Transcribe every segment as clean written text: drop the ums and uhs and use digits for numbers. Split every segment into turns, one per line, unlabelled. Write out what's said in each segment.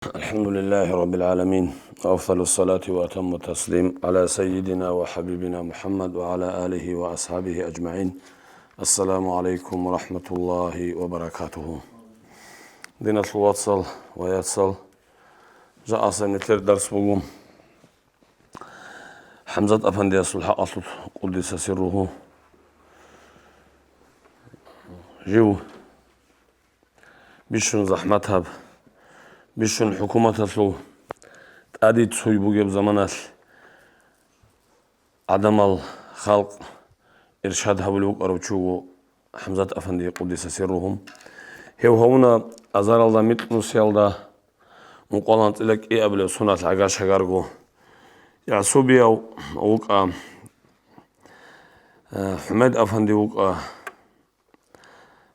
الحمد لله رب العالمين وأفضل الصلاة وأتم التسليم على سيدنا وحبيبنا محمد وعلى آله وأصحابه أجمعين. السلام عليكم ورحمة الله وبركاته. دينا الواتسل ويتصل جاء سنتر درس بقوم حمزة أفندي الحق أصل قدس سره جو بيشون زحمتها بيشون حكومتها تأديت سويبوجي بزمانات عدم الخلق إرشادها بالوق أروتشو حمزة أفندي قدس سرهم هنا أزار الله مثل نسيالدا مقالنت لك إيه قبل سنة العجاش هجارجو يعصوبي أو وقع حمد أفندي وقع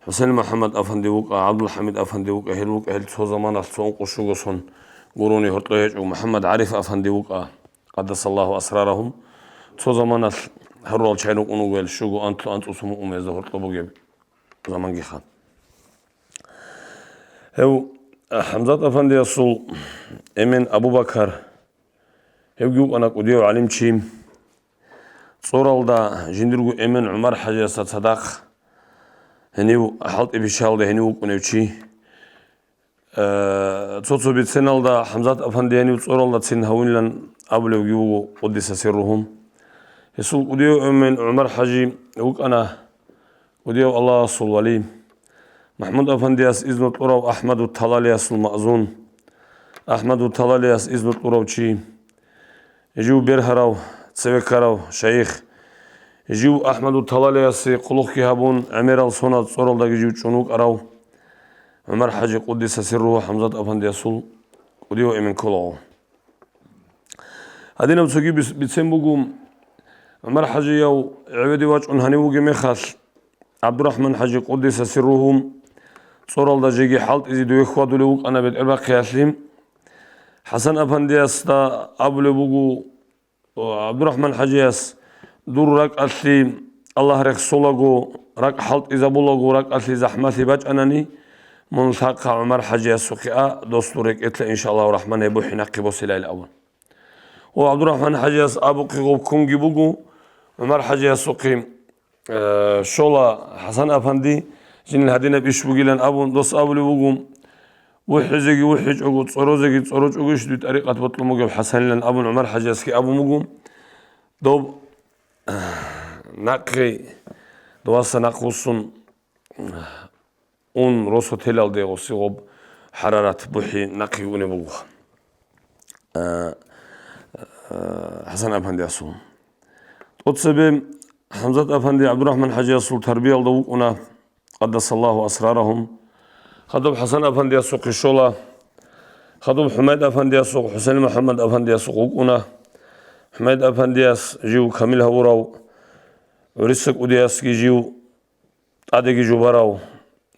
حسين محمد أفندي وقع عبد الحميد أفندي وقع هل سو زمان الصون قشوجسون قروني هرطيج ومحمد عارف أفندي وقع قدس الله أسرارهم سو زمان هرول شينو قنوجل شوجو أنت اسمه أميز هرطبو جيب زمان جيخان هو حمزة أفندي الصول إمن أبو بكر هو جو أنا قديو علم شيم صورة دا جندرجو إمن عمر حاجة صدق هنيو حلت بيشال ده هنيو كنيوشي تصو بيتسنال دا حمزة أفندي هنيو صورة دا تسن هون لن أبلو جو قدس سرهم يسوع قديو من عمر حجي وك أنا قديو الله صل ولي محمود أفندياس إذن الطرو أحمد الطلالياس المأذون أحمد الطلالياس إذن الطرو شي يجو بيرهراو تسويكراو شيخ يجو أحمد الطلالياس قلوخ كهابون عمير الصناد صورل دا يجو شنوك أراو عمر حجي قدس سره حمزة أفندياس قديو إمن كلاو هذين بسوكي بتسمبوكم عمر حجي يو عبدي واج هنيوغي مخاس عبد الرحمن حجي قدس سرهم صورل دا جيجي حالت إذي دو إخوة لوك أنا بالعربة قياسليم حسن أفندياس دا أبلو بوغو عبد الرحمن حجياس دور راك أسلي الله رك صولغو راك حالت إذا بولغو راك أسلي زحمتي باج أناني من ثاقة عمر حجياس سوكيا دوستورك إتلا إن شاء الله الرحمن يبوحي نقبو سلاي الأول وعبد الرحمن حجياس أبو قيغوب كونجي بوغو عمر حجياس سوكي شولا حسن أفندي جن الهدينا بيشبوغيلان أبو دوس أبو لبوغم وحزقي وحج عقود صروزقي صروج عقوش دي طريقة بطلو مقب حسن لان أبو عمر حجاسكي أبو مقوم دوب نقي دواسا نقوصن اون روسو تلال ديغو سيغوب حرارات بوحي نقي وني بوغ حسن أفندي أسو تقصبي حمزة أفندي عبد الرحمن حجاس تربية الضوءنا قدس الله أسرارهم خطب حسن أفندي السوق الشولا خطب حميد أفندي السوق حسين محمد أفندي السوق وقنا حميد أفندي جيو كامل هوراو ورسك أدياس جيو أديك جو براو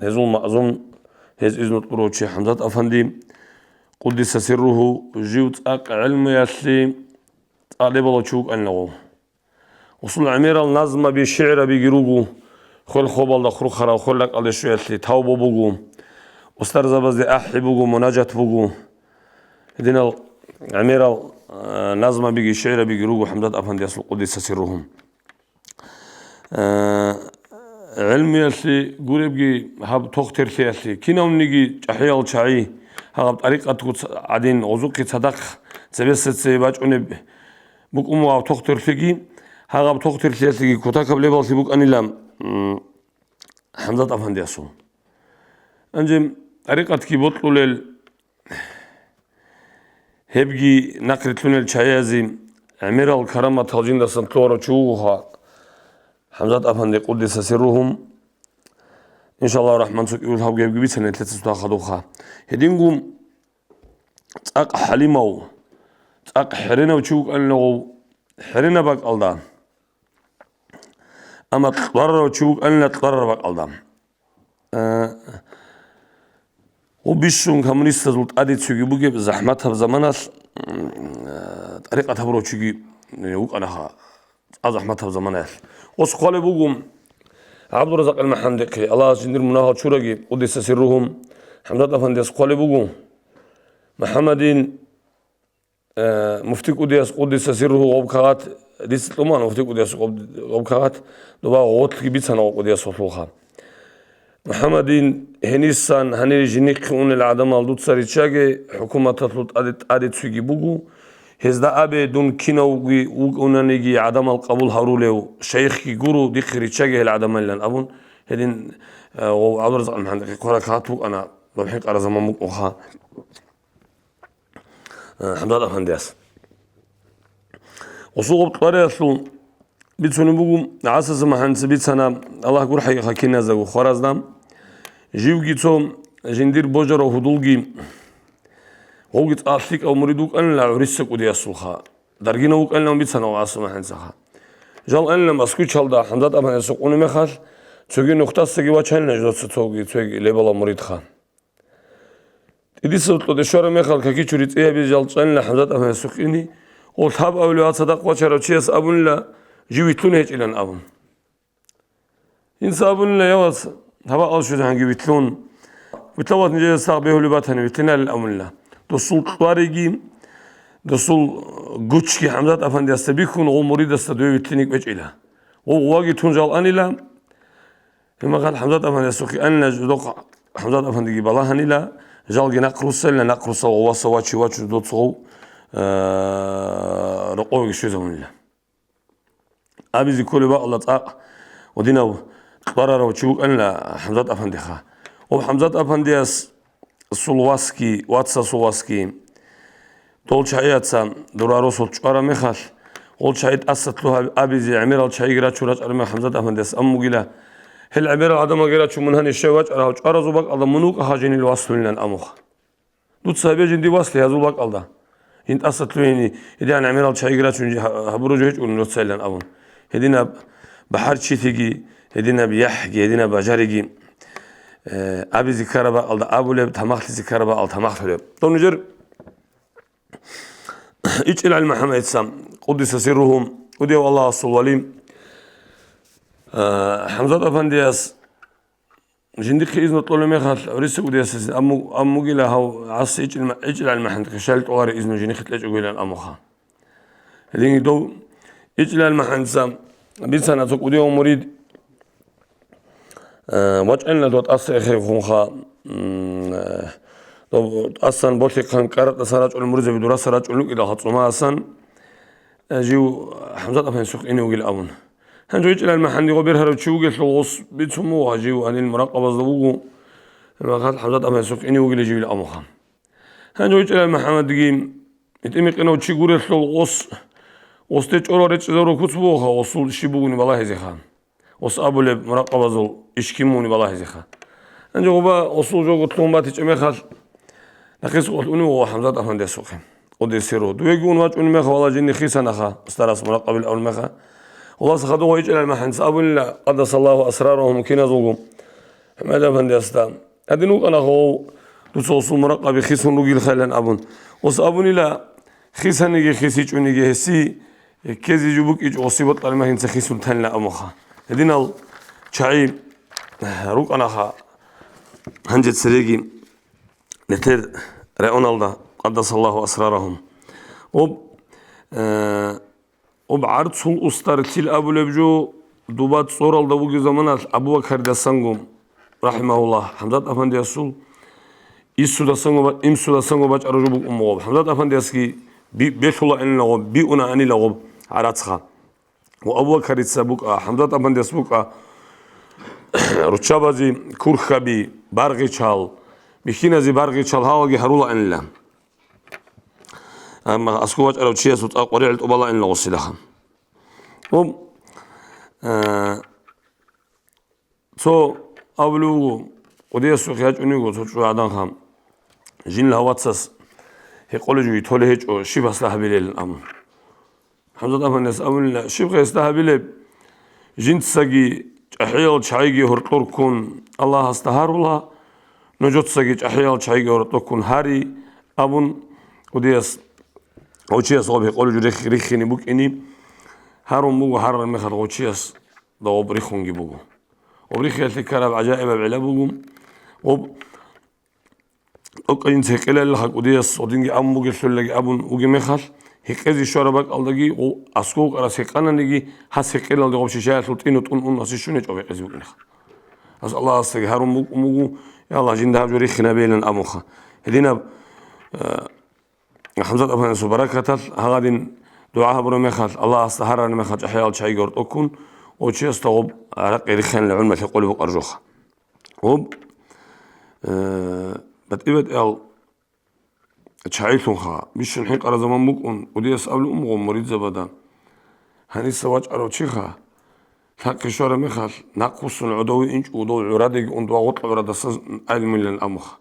هزون مأزون هز إذن القروتشي حمزة أفندي قدس سره جيو تأق علم يسلي طالب الله تشوك أنه وصل عمير النظم بشعر بجروجو خل خوبال دخرو خرا خل لك على شوية اللي تاوبو بوجو واسترز بزي أحي بوجو مناجات بوجو هدينا عمير النظم بيجي شعر بجروجو حمدات أفندي أصل قدس سرهم علم يسلي قريب جي هاب تختر يسلي كنا ونيجي أحيال شعي هاب طريقة تقول عدين عزوك صدق سبيس سباج عنب بقوم أو تختر فيجي هاب تختر يسلي كتاكب لبال سبوك أنيلام حمزة أفندي أسو أنجم طريقة كي بطلو لل هبجي نقل تونل شايزي عمير الكرامة تلجين دا سنطورة شوها حمزة أفندي قدس سرهم إن شاء الله الرحمن سوك يقول هاو جيب جبي سنة تلتس تاخدوها هدينكم تاق حليمو تاق حرينا وشوك أنه حرينا باك ألدان أما تضرر وتشوك أن تضرر بق ألدام وبيشون كمونيست زلط أديت شوكي بوجي بزحمتها بزمانات طريقة برو شوكي يوك أنا زحمتها بزمانات وسقال بوجم عبد الرزاق المحندقي الله جندر مناها شورجي قدس سرهم حمزة أفندي سقال بوجم محمد مفتي قديس قدس سره وبكات ديس طمان مفتي قديس وبكات دوبا غوت بيتنا قديس وفوخا محمد هنيسان هني جنيك اون العدم الدوت سريتشاغي حكومه تطلط ادت سوغي بوغو هزدا ابي دون كينوغي وغونانيغي عدم القبول هاروليو شيخي غورو دي خريتشاغي العدم لان ابون هدين عبد الرزاق المحمد كوركاتو انا بحق على زمان مخا حمد افندياس وسوق طريقو بيتسوني بوغو عاسس محنس بيتسنا الله يقول حقيقه كينا زغو خرازدام جيوغيتو جندير بوجرو هدولغي هوغيت افيك او مريدوك ان لا عريسك ودياسوخا درغينوك ان لم بيتسنا عاسس محنسخا جال ان لم اسكو چالدا حمزات ابن سوقوني مخال چوغي نقطاسگي واچن نجوت توغي توغي ليبلا مريدخا إديسوت لو دشور مخال كاكي چوريت اي بي جال چن لا حمزات ابن سوقيني او تاب اوليات صدق واچرو چيس ابن لا جيويتلون هيجلن ابن إنسابن لا يواس هوا ألشود هنگي بيتلون بتلوات نجى صعبه هلبات هني بتنا الأمن لا دسول طاريجي دسول غوتشكي حمزات أفندي استبيكون غو مريد استدوي بتلينك بجيله وواجي تونجال أني لا لما قال حمزات أفندي استوكي أن جدوق حمزات أفندي بالله هني لا جالجي نقرصل نقرصل وواصل واتش دوت صو رقوق شو زمن لا أبي زي كل بقى الله تعق ودينه قرر وشوك أن لا حمزات أفنديخا وحمزات أفندياس سلواسكي واتسا سلواسكي طول شعيات سام دراروس وشقرا مخال قول شعيت أسد له أبي زي عمير الشعي قرات شورات أرمي حمزات أفندياس أمو قيلا هل عمير العدم قرات شو من هني الشواج أراه وشقرا زوبك الله منوك أخاجيني الوصل لنا أموخ دوت صاحبي جندي وصل يا زوبك الله هنت أسد له هني إذا عن عمير الشعي قرات شو هبروج هيك ونوت سيلن أبون هدينا بحر شيتيجي هدينا بيحكي هدينا بجاريجي أبي ذكر بقى الله أبو لب تماخل ذكر بقى الله تماخل لب طنجر إيش إلى محمد سام قدس سرهم ودي والله الصواليم حمزة أفندياس جندك إذن طول ما خال ورث ودياس أمو جلا هو عصي إيش إلى المحند كشلت واري إذن جنيخ تلاج وجلا الأمخا اللي دو إيش إلى المحند سام بيسنا تق ودي مريد وجعلنا دوت أصل أخي خونخا أصلا بوتي كان كارت سراج المرزة بدراسة سراج لوك إذا خطوما أصلا جيو حمزة أفهم سوق إني وقيل أمون هنجو يجي المحندي غبير هرب شو قلت لغوص بيتسموها جيو عن المراقبة ضبوقو لما قال حمزة أفهم سوق إني وقيل جيو الأموخا هنجو يجي المحمد دقيم يتمك إنه تشي قريت لغوص وستيج أورو ريتش زورو كتبوها وصول شيبوغني بالله زيخان وصابو لب مراقبة زول إشكيموني بالله زيخان هنجو غبا وصول جو قتلون باتيش أميخال نخيس قتلوني وهو حمزة أفهم دي سوقهم ودي سيرو دويقون واج أولي ميخا والله جيني خيسا نخا استراس مراقب الأول ميخا والله سخدوه يجعل المحن سابو الله قدس الله أسرارهم كينا زوقهم حمد أفهم دي أستام هدي أنا خو دوسوصو مراقب خيسون نوغي الخيلان أبون وصابوني لا خيسا نيجي خيسي جونيجي هسي كيزي جوبك إيج أصيبت على ما هنسا خيسون تن لا أمخا هدينا الشعيب روك أنا خا هنجد سريقي نتر رأونالدا قدس الله أسرارهم وبعرض سول أستارتيل أبو لبجو دوبات صورال دبوغي زمانات أبو بكر دسانغم رحمه الله حمزات أفندي أسول إسو دسانغو باج أرجو بك أمغوب حمزات أفندي أسكي بيش الله إن لغوب بيئنا أني لغوب عراتخا وأبو بكر يتسابوك حمزات أفندي أسبوك رتشابازي كورخابي بارغي چال بيخينا زي بارغي چال هاوغي هرولا إن الله أما أسكوات ألو تشيس وتقريع الأبلا إن لغسلها تو أولو قدية سوخيات أنيقو تشو عدان خام جين لها واتساس هيقولوا جو يتولي هيج شبه سلاح بليل الأمر حمزة أفن ناس أول شبه سلاح بليل جين تساقي أحيال شعيقي هرطور كون الله استهار الله نجوت ساقي أحيال شعيقي هرطور كون هاري أبن قديس وشياس غبي يقولوا جو ريخيني بوك إني هارون بوغو هارون المخر وشياس دو بريخون بوغو وبريخ يلتكرب عجائب بعلا بوغو أوكين تهكلا لحق وديس ودينجي أمو جسول لجي أبون وجي مخال هكذا شربك ألدقي وأسكوك على سكانة نجي حس هكلا لدغ بشيشة سلطين وتقول أسيشوني جواب يقزي بقنخ أس الله استجهار مو يا الله جند هاجوري خنا بين أموخا هدينا حمزة أبو نسو بركة هذين دعاء برو مخال الله استهار مخال أحيال شيء جورد أكون وشيء استوب على غير خان العلم في قلبه أرجوخ وب بتقبل شايفون خا مش الحين قرا زمان ممكن ودي أسأل أمه مريض زبدان هني سواج أروتشي خا حق شورا مخال ناقص العدوي إنش ودو عرادي وندوا وطلع عراد الصز علم من الأمخ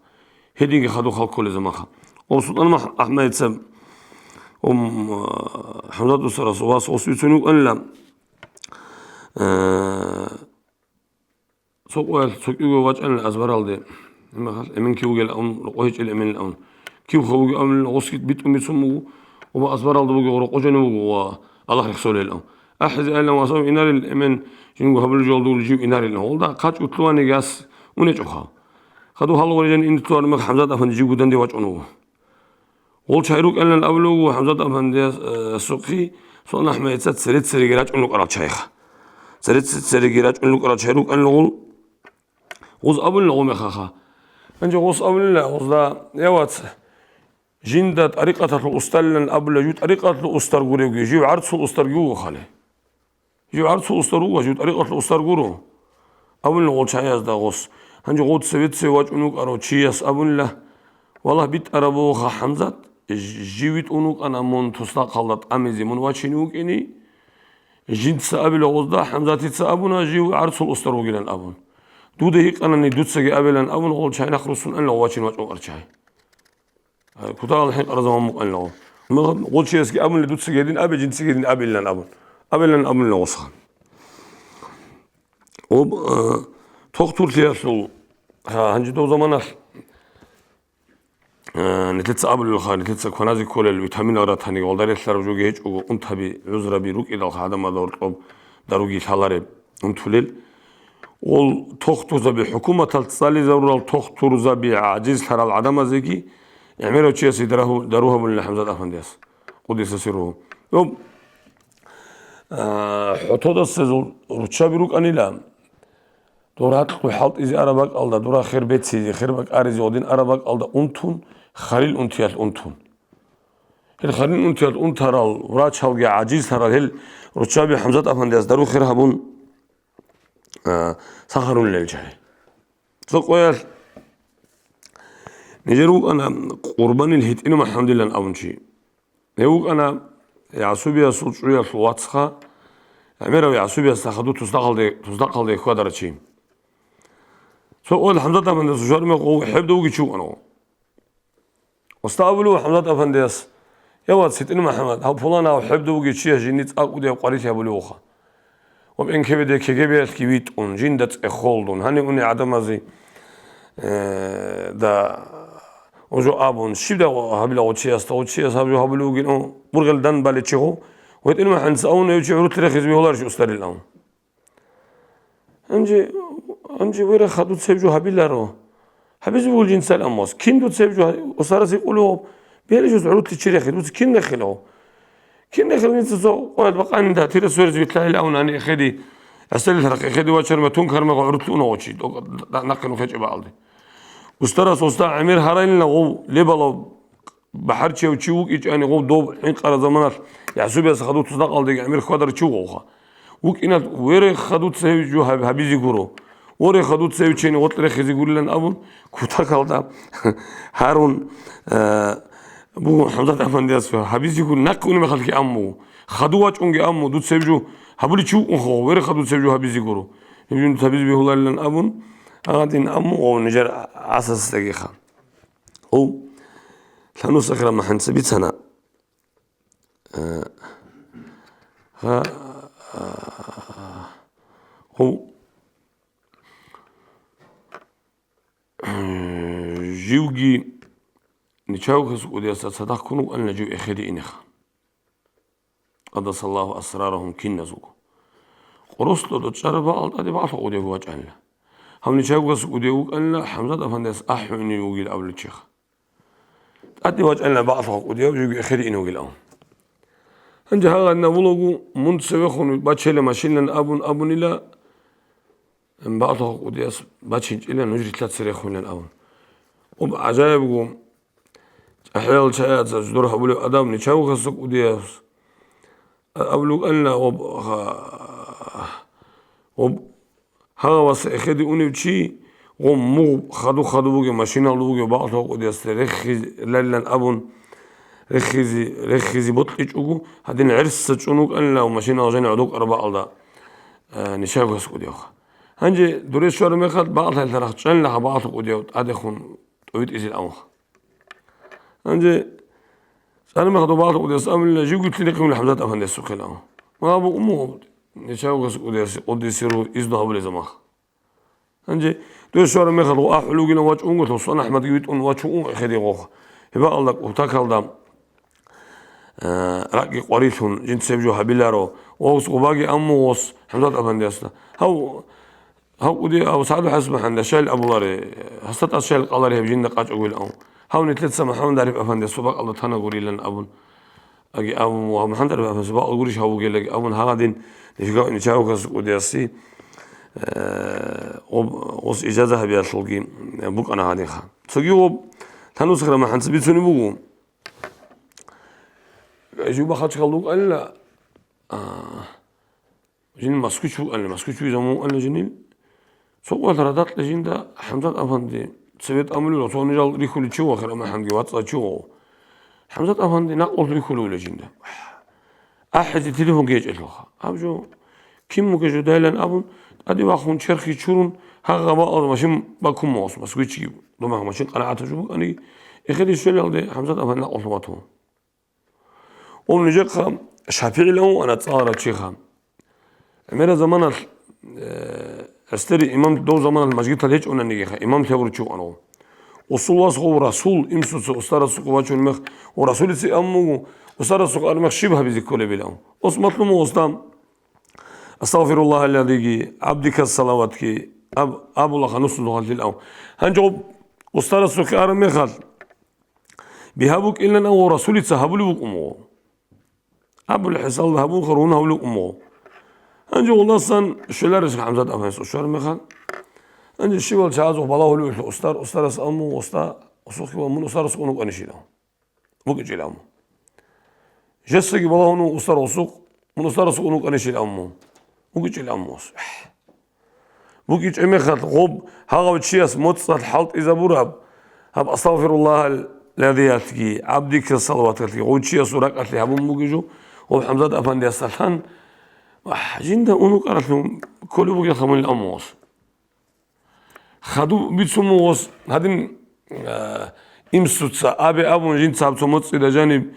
هديك خدوا خال كل زمان خا وسلطان أحمد سب حمزة السراس وصيتوني أن لا سوق واج أن الأزبار على ده من كيو جل أم رقيج الأمين الأم كيو خوج أم الغسكت بيت يسمو وما أزبار على ده بقى رقيجنا والله يخسر الأم أحد أنا وصل إنار الأمين جنوا قبل الجلد والجيو إنار الأم ده قاتش وطلواني جاس ونجحها خدوا هالو ورجال إن طلوان ما حمزة أفند جيو دندي واج أنو قول شايروك أن الأولو وحمزة أفند السقي صلنا أحمد سريت سريجراج أنو قرأت شيخ سريت سريجراج أنو قرأت شايروك أن لغول غوز أبن لغوم خاخا أنجي غوز أبن لا غوز دا يوات جندة طريقة الأستلن أبل جو طريقة الأستر غوري جو عرض الأستر جو خاله جو عرض الأستر جو طريقة الأستر غورو أبن لغول شايز دا غوز أنجي غوز سويت سواج أنوك أرو تشيس أبن لا والله بيت أربو خا حمزة جيوت أنوك أنا من تصدق خلط أمزي من واتشينوك إني جند سأبل غوز دا حمزة تتسأبنا جيو عرض الأستر وغيلن أبن دوده هيك أنا ندوت سجى أبلاً أول غول شاي نخرسون أن لو واشين وجه أرشاي كتار الحين أرزم مقن له ما غول شيء سجى أبلاً ندوت سجى دين أبل جنس سجى دين أبلاً أبلاً لو وصل وب تقطر تياسو هنجدو زمانه نتلت أبل الخان نتلت كنازي كل الفيتامين أراتني والدار يسلر بجوجيج وأنت بي عذر بيروك إذا هذا ما داروجي ثالارب أنتوليل والتخطوز بحكومة الاتصال ضرورة التخطوز بعجز ترى العدم زكي يعملوا شيء دروها من حمزة أفنديس قديس سيره يوم حطودا السزول رتشابيروك أنيلا دورات حالت إذا أربك الله دورا خير بيت سيدي خير بك أرزي ودين أربك الله أنتون خليل أنتيال أنتون هل خليل أنتيال أنترال وراتش هالجا عجز ترى هل رتشابي حمزة أفنديس درو خير هبون سخرون للجاي سقويل نجروك أنا قربان الهيت إنما الحمد لله أول شيء نجروك أنا يعصوبيا سلطويا سواتسخا عميرو يعصوبيا استخدو تصدق دي خدرة شيء سقويل حمزة أفنديس وشار مقو حب دوجي شو أنا واستقبلوا حمزة أفنديس يوات ست إنما محمد هو فلان أو حب دوجي شيء جنيت أقودي وقريتها بلوخه وبين كبده كجبيات كبيت أون جندت أخولدون هني أني عدم زي دا وجو أبون شبدا هبلا وتشياس هبلو هبلو جن برجل دان بالتشيخو ويت إنما حنس أون يجعلوا ترخيص بيهولارش أستر الأون أنجي وير خدود سبجو هبلا رو هبز بقول جنس الأموس كين دوت سبجو وصار يقولوا بيرجوا عروض تشريخ دوت كين دخلوا كين دخل نتسو قال بقى عند تير سورز بيطلع لي أون أنا أخدي أستل الحرق أخدي واشر ما تنكر ما عروض لونه وشي نقل فجأة بعضي وسترى صوصتا عمير هراين لغو لبلا بحر شيء وشيوك إيش أنا غو دوب حين قرا زمانات يحسب يسخدو تصدق على ديك عمير خدر شيوخه وكينات وير خدوت سوي جو هبيزي كورو وري خدوت سوي شيء وطلع خزي يقول لنا أبون كوتا كالدا هارون بو حمزة أفنديس هبيزي يقول نكوني ما خلكي أمو خدوات أنجي أمو دوت سوي جو هبولي شو أخو وير خدوت سوي جو هبيزي كورو يبون هبيزي بيهولا لنا أبون هادين أمو أو نجار أساس دقيقة أو لأنه سخر ما حنسبيت سنة هو جيوجي نشاوك سقودي صدق كنو أن نجو إخدي إنخ قدس الله أسرارهم كن نزوك قرصلو دو تشاربا ألتا دي بعض قودي هو أجعل هم نشاوك سقودي أن حمزة أفندس أحوني يوغي الأول الشيخ أدي وجعلنا بعض وديو يجي خير إنه قلهم هنجي هذا النبلغو منت سبخون باتشيل ماشين أبون إلى بعض ودياس باتشيل إلى نجري 3 سريخون الأون وبعجائبكم أحيال شايات زدورها أبولو أدام نشاو خسق ودياس أبلغ أن هذا وسأخذ أنيبشي ومو خدو بوجي ماشين بوجي بعض ودياس رخي لالن أبون رخيزي بطيج أجو هادين عرس تشونوك أن لو ماشين أجاني عدوك 4 ألدا نشاو خسق ودياس هنجي دوري شوار مخد بعض هالترخشان لها بعض ودياس أدخون تويت إزي الأمر هنجي أنا مخدو بعض ودياس أمل جيو قلت لي قيم الحمزات أفند السوق الأمر ما أبو أمه نشاو خسق ودياس قد يصيروا إزدها بلي زماخ هنجي دوري شوار مخد وأحلو جينا واج أنقل توصل أحمد جيت أن واج أنقل خدي غوخ هبا الله وتاكل دام راقي قريتون جنت سيبجو هبيلارو ووس وباقي أموس حمزات أفند ياسنا هاو ودي أو سعد حسب حنا شال أبو لاري هستت أشيال قلاري بجين قاج أقول أو هاو نتلت سمحون داري أفند سباق الله تنا قولي لن أبون أجي أبو محمد داري أفند سباق قوليش هاو قيل لك أبون هادين نشاو كاس ودياسي وص إجازة هبيا شلقي بوك أنا هادين خان سجيو تنوس خير ما حنسبي سوني بوكو جيبا خاتش خلوق ألا جين مسكوش ألا مسكوش زمو ألا جنيل سوق تردات لجندا حمزة أفندي سبيت أملو لو نجال ريكولي شو آخر ما حمدي واتس شو حمزة أفندي نقول ريكولو لجندا أحد التليفون جيج إلوها أبجو كم مكجو دايلن أبون أدي واخون شرخي شورون هغا بقى ماشين باكم موس مسكوش يجيب دوما ماشين قناعات شو أني يخلي الشغل ده حمزة أفندي نقول تواتهم ونجيك خام شافعي له أنا تصارت شيخا عمير زمان استري إمام دو زمان المسجد تلهج أنا نيجي إمام تقول شو أنا وصل وصل رسول إمسوس أستار سوق واجون مخ ورسول سي أمو أستار سوق أنا مخ شبه بذكر بلام أسمت له موستام أستغفر الله الذي عبدك الصلوات كي أبو الله خنوس الله للأم هنجوب أستار سوق أنا مخال بهابوك إلا أو رسول تهابلوك أمو أبو الحصال ذهبوا خرون هولو أمه أنجي والله صن شلار رزق حمزة أفنس وشلار مخان أنجي الشيء شاذ وبلا هولو أستار أمه أسوق ومن أستار سقونه أنشيله بوجي لامه جسك بلا هونو أستار أسوق من أستار سقونه أنشيل أمه بوجي لامه بوجي جميع خد غب هذا الشيء متصل حلط إذا براب هب أستغفر الله الذي يأتي عبدك الصلوات التي غوتشي سورك أتلي هبون بوجيجو وحمزة أفندي السلطان جندا أنو قالت لهم كل بوجي خمن الأموس خدوا بيتسموس هذين إمسوتسا أبي أبون جند ساب سموتس إلى جانب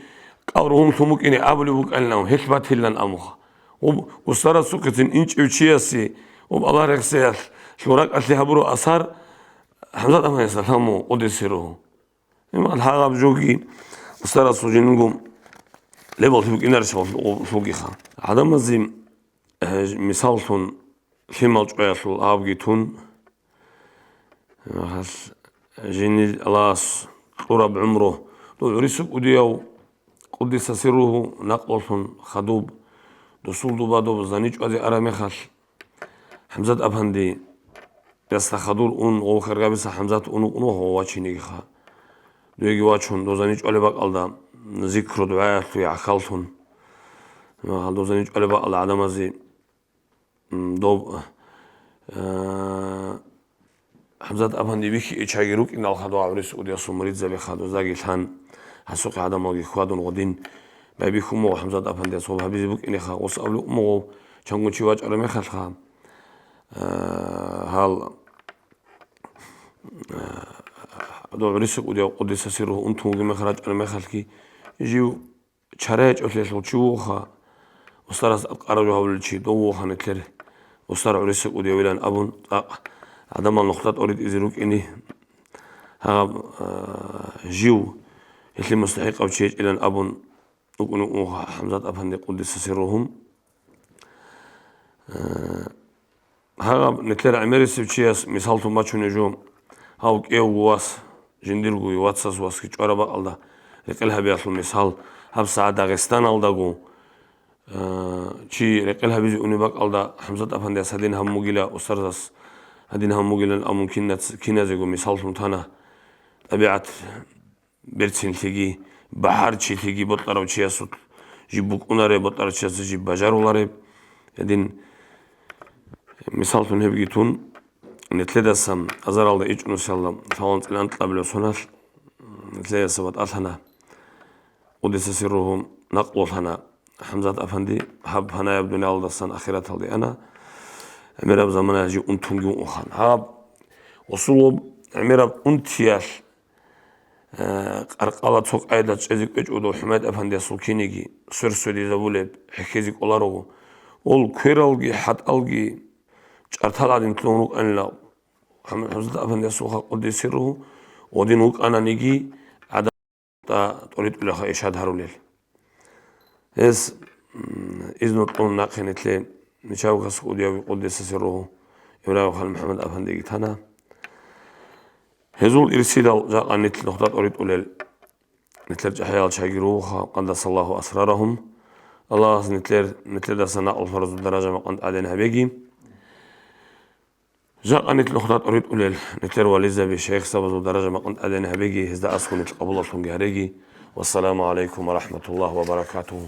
قارهم ثمك إني أبلي بوك أنهم هكبت هلن أموها وصار سكتين إنش وشياسي وبالله ركسيال سورك أتلي هبرو أثار حمزة أفندي السلطان قدسيروه إما الحاجة بجوكي وصار سوجينكم لبعض فيك إنرش فوقي خان عدم الزم مثالتون في موضوع الأبجيتون هس جيني الله قرب عمره لو عرسك وديو قدس سره نقلتون خدوب دسول دوبادو زانيج أدي أرامي خال حمزة أبهندي يستخدور أو خرجابس حمزة أنو هو واتشيني خا دويجي واتشون دوزانيج أولي بق ألدا ذكر دعاء في عقلتون ما دوزانيج أولي بق ألدا عدم زي دوب حمزة أبهندي بيكي إتشاجروك إن الخدوع عريس ودي أصومريت زي خدو زاجي الحان حسوق عدم وجي خوادون غدين بيبيكو مو حمزة أبهندي أصوب هبيزي بوك إني خا وصابلو مو شانقون شواج أرمي خالخا هال دو عريسك ودي قدس سره أنتم جم خراج أرمي خالكي يجيو شراج أفلس وشوخا وصارت أقرأ هول شيء دو خانتلر وصار عريسك ودي ولان أبون عدم النقطات أريد إزروك إني ها جيو اللي مستحق أو شيء إلى أبون وكانوا حمزة أبهندي قدس سرهم ها نتلر عمري سبتشياس مثال توماتشو نجوم هاوك إيه واس جنديرغو واتساس واس كي تشارا بقى الله رقلها بيصل مثال هبسا داغستان الداغو شي رقلها بيجي أنباك الدا حمزة أفندي هدين هم مجيلا أسترزس هدين هم مجيلا ممكن كنا زيجو مثال سلطانة أبيعت برسين تيجي بحر شي تيجي بطلع وشياسوت جيبوك أناري بطلع وشياسوت جيب بجار ولاري هدين مثال تنهبجيتون نتلدا سام أزار الله إيش نسيالله فوانت الآن طلب له سنة نتلدا سبت أثنا ودس سرهم نقل هنا حمزة أفندي هب هنا يبدو نال دسان آخرة هذي أنا عمره بزمان يجي أنتم جو أخان هاب وصلوا عمره أنتياش أرقالة سوق أيضا تجزيك أجودو حماد أفندي سلكينيجي سرسودي زبولب حكيزيك أولارو أول كيرالجي حد ألجي أرتال عدين تلونوك أن لا حمزة أفندي سوق قدي سره ودينوك أنا نيجي عدا تريد إلى إشهاد هاروليل إز إذن طول ناقنت لي نشاوك سعودية وقدس سره إبراهيم خالد محمد أفندي جتنا هزول إرسال جاء نت لخطات أريد أولل نتلج حيال شاجروها قدس الله أسرارهم الله نتلر دسنا الفرز الدرجة ما قد علينا بيجي جاء نت لخطات أريد أولل نتلر واليزا بشيخ سبز الدرجة ما قد علينا بيجي هزدا أسكن قبول الله والسلام عليكم ورحمة الله وبركاته.